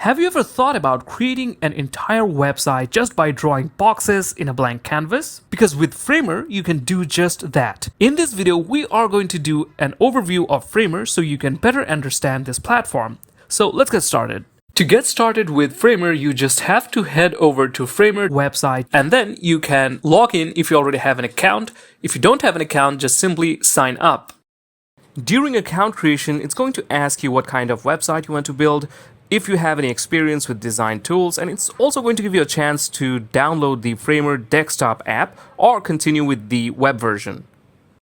Have you ever thought about creating an entire website just by drawing boxes in a blank canvas? Because with Framer, you can do just that. In this video, we are going to do an overview of Framer so you can better understand this platform. So let's get started. To get started with Framer, you just have to head over to Framer website and then you can log in if you already have an account. If you don't have an account, just simply sign up. During account creation, it's going to ask you what kind of website you want to build, if you have any experience with design tools, and it's also going to give you a chance to download the Framer desktop app or continue with the web version.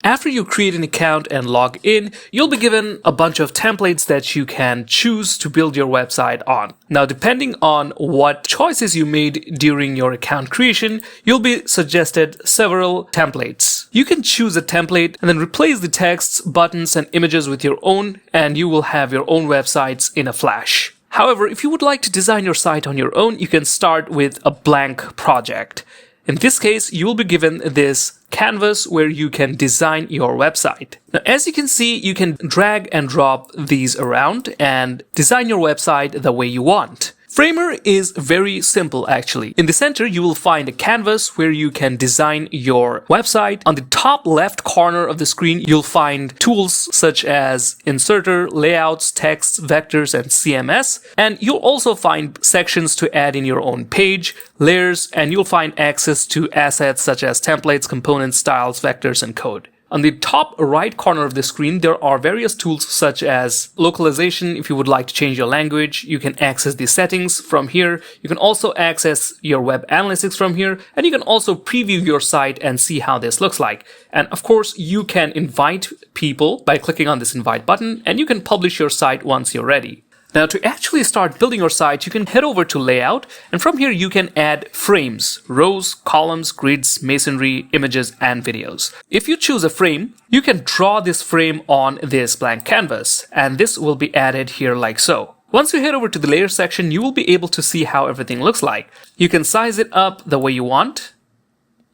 After you create an account and log in, you'll be given a bunch of templates that you can choose to build your website on. Now, depending on what choices you made during your account creation, you'll be suggested several templates. You can choose a template and then replace the texts, buttons, and images with your own, and you will have your own websites in a flash. However, if you would like to design your site on your own, you can start with a blank project. In this case, you will be given this canvas where you can design your website. Now, as you can see, you can drag and drop these around and design your website the way you want. Framer is very simple actually. In the center, you will find a canvas where you can design your website. On the top left corner of the screen, you'll find tools such as inserter, layouts, texts, vectors, and CMS. And you'll also find sections to add in your own page, layers, and you'll find access to assets such as templates, components, styles, vectors, and code. On the top right corner of the screen, there are various tools such as localization. If you would like to change your language, you can access the settings from here. You can also access your web analytics from here, and you can also preview your site and see how this looks like. And of course, you can invite people by clicking on this invite button, and you can publish your site once you're ready. Now, to actually start building your site, you can head over to Layout, and from here you can add frames, rows, columns, grids, masonry, images, and videos. If you choose a frame, you can draw this frame on this blank canvas, and this will be added here like so. Once you head over to the layer section, you will be able to see how everything looks like. You can size it up the way you want.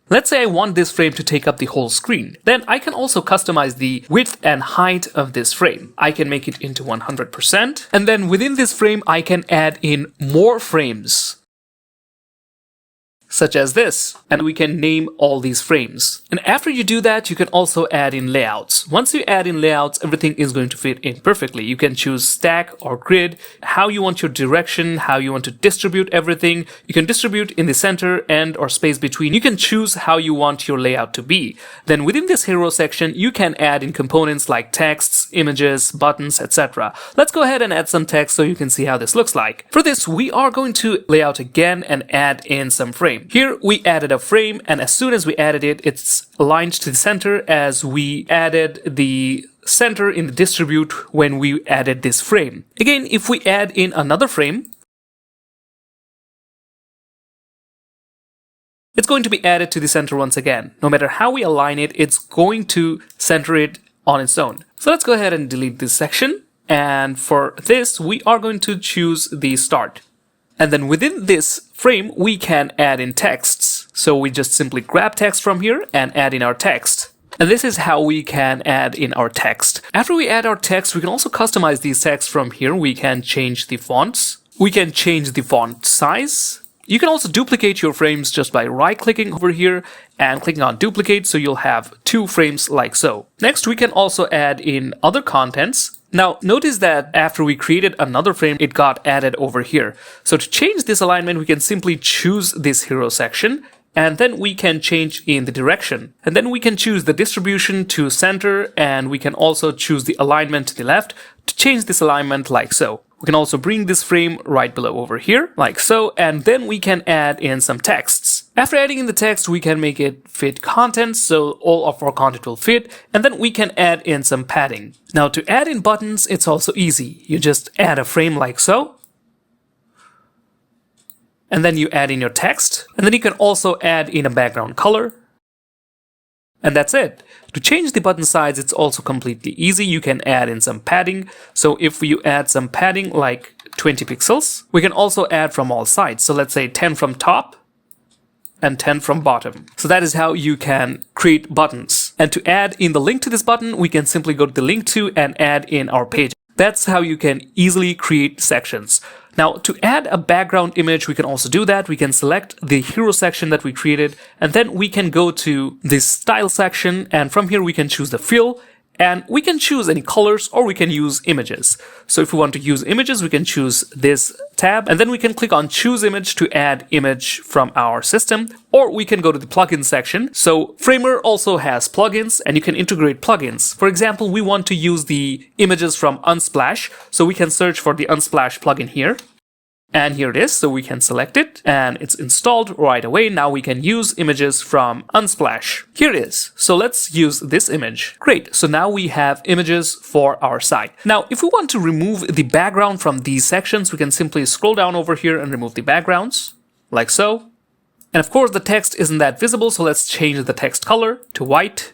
Let's say I want this frame to take up the whole screen. Then I can also customize the width and height of this frame. I can make it into 100%. And then within this frame, I can add in more frames, such as this, and we can name all these frames. And after you do that, you can also add in layouts. Once you add in layouts, everything is going to fit in perfectly. You can choose stack or grid, how you want your direction, how you want to distribute everything. You can distribute in the center, end, or space between. You can choose how you want your layout to be. Then within this hero section, you can add in components like texts, images, buttons, etc. Let's go ahead and add some text so you can see how this looks like. For this, we are going to layout again and add in some frames. Here we added a frame, and as soon as we added it, it's aligned to the center as we added the center in the distribute when we added this frame. Again, if we add in another frame, it's going to be added to the center once again. No matter how we align it, it's going to center it on its own. So let's go ahead and delete this section. And for this, we are going to choose the start. And then within this frame, we can add in texts. So we just simply grab text from here and add in our text. And this is how we can add in our text. After we add our text, we can also customize these texts from here. We can change the fonts. We can change the font size. You can also duplicate your frames just by right-clicking over here and clicking on duplicate, so you'll have two frames like so. Next, we can also add in other contents. Now, notice that after we created another frame, it got added over here. So to change this alignment, we can simply choose this hero section, and then we can change in the direction. And then we can choose the distribution to center, and we can also choose the alignment to the left to change this alignment like so. We can also bring this frame right below over here, like so, and then we can add in some texts. After adding in the text, we can make it fit content, so all of our content will fit, and then we can add in some padding. Now, to add in buttons, it's also easy. You just add a frame like so, and then you add in your text, and then you can also add in a background color. And that's it. To change the button size, it's also completely easy. You can add in some padding. So if you add some padding like 20 pixels, we can also add from all sides. So let's say 10 from top and 10 from bottom. So that is how you can create buttons. And to add in the link to this button, we can simply go to the link to and add in our page. That's how you can easily create sections. Now, to add a background image, we can also do that. We can select the hero section that we created, and then we can go to this style section, and from here we can choose the fill, and we can choose any colors, or we can use images. So if we want to use images, we can choose this tab, and then we can click on choose image to add image from our system, or we can go to the plugin section. So Framer also has plugins, and you can integrate plugins. For example, we want to use the images from Unsplash, so we can search for the Unsplash plugin here. And here it is, so we can select it, and it's installed right away. Now we can use images from Unsplash. Here it is. So let's use this image. Great, so now we have images for our site. Now, if we want to remove the background from these sections, we can simply scroll down over here and remove the backgrounds, like so. And of course, the text isn't that visible, so let's change the text color to white.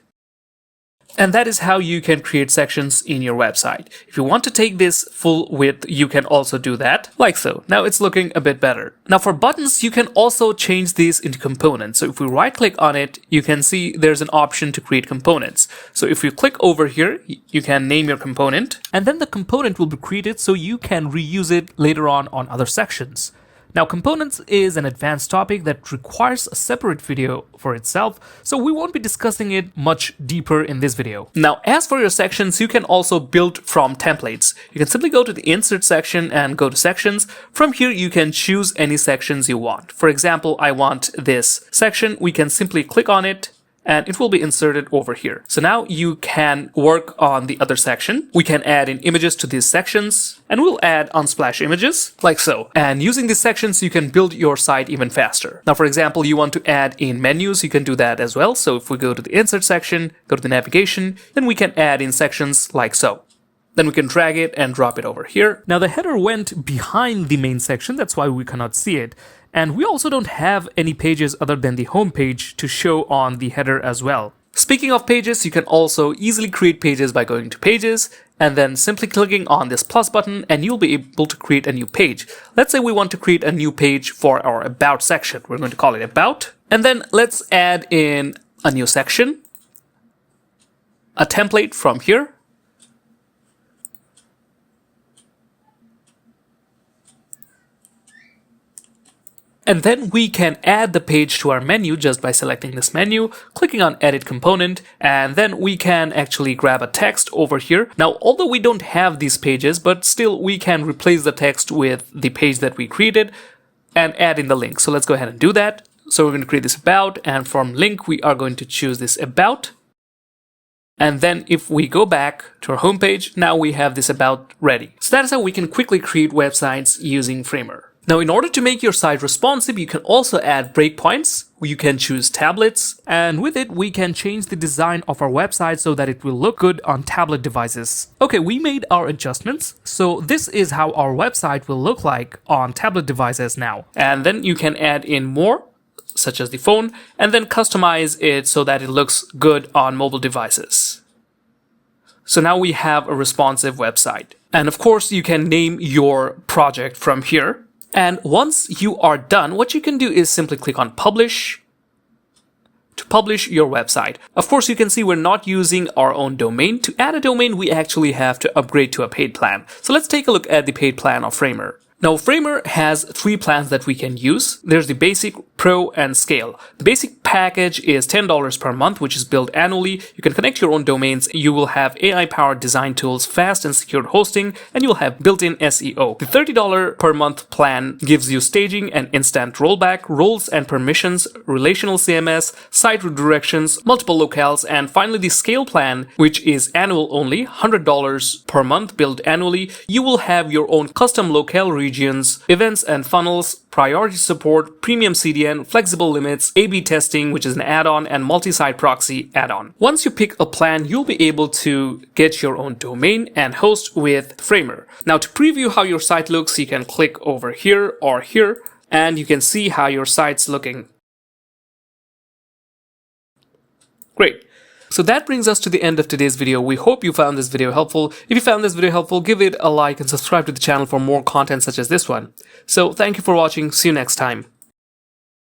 And that is how you can create sections in your website. If you want to take this full width, you can also do that, like so. Now it's looking a bit better. Now for buttons, you can also change these into components. So if we right click on it, you can see there's an option to create components. So if you click over here, you can name your component, and then the component will be created so you can reuse it later on other sections. Now, components is an advanced topic that requires a separate video for itself, so we won't be discussing it much deeper in this video. Now, as for your sections, you can also build from templates. You can simply go to the insert section and go to sections. From here, you can choose any sections you want. For example, I want this section. We can simply click on it, and it will be inserted over here. So now you can work on the other section. We can add in images to these sections, and we'll add Unsplash images, like so. And using these sections, you can build your site even faster. Now, for example, you want to add in menus, you can do that as well. So if we go to the insert section, go to the navigation, then we can add in sections like so. Then we can drag it and drop it over here. Now the header went behind the main section, that's why we cannot see it. And we also don't have any pages other than the home page to show on the header as well. Speaking of pages, you can also easily create pages by going to pages and then simply clicking on this plus button, and you'll be able to create a new page. Let's say we want to create a new page for our about section. We're going to call it about, and then let's add in a new section, a template from here. And then we can add the page to our menu just by selecting this menu, clicking on edit component, and then we can actually grab a text over here. Now, although we don't have these pages, but still we can replace the text with the page that we created and add in the link. So let's go ahead and do that. So we're going to create this about, and from link, we are going to choose this about. And then if we go back to our homepage, now we have this about ready. So that is how we can quickly create websites using Framer. Now, in order to make your site responsive, you can also add breakpoints. You can choose tablets, and with it, we can change the design of our website so that it will look good on tablet devices. Okay, we made our adjustments. So this is how our website will look like on tablet devices now. And then you can add in more, such as the phone, and then customize it so that it looks good on mobile devices. So now we have a responsive website. And of course, you can name your project from here. And once you are done, what you can do is simply click on publish to publish your website. Of course, you can see we're not using our own domain. To add a domain, we actually have to upgrade to a paid plan. So let's take a look at the paid plan of Framer. Now, Framer has 3 plans that we can use. There's the Basic, Pro, and Scale. The Basic package is $10 per month, which is billed annually. You can connect your own domains. You will have AI-powered design tools, fast and secure hosting, and you'll have built-in SEO. The $30 per month plan gives you staging and instant rollback, roles and permissions, relational CMS, site redirections, multiple locales, and finally the Scale plan, which is annual only, $100 per month billed annually. You will have your own custom locale regions, events and funnels, priority support, premium CDN, flexible limits, A/B testing, which is an add-on, and multi-site proxy add-on. Once you pick a plan, you'll be able to get your own domain and host with Framer. Now, to preview how your site looks, you can click over here or here, and you can see how your site's looking. Great. So that brings us to the end of today's video. We hope you found this video helpful. If you found this video helpful, give it a like and subscribe to the channel for more content such as this one. So thank you for watching. See you next time.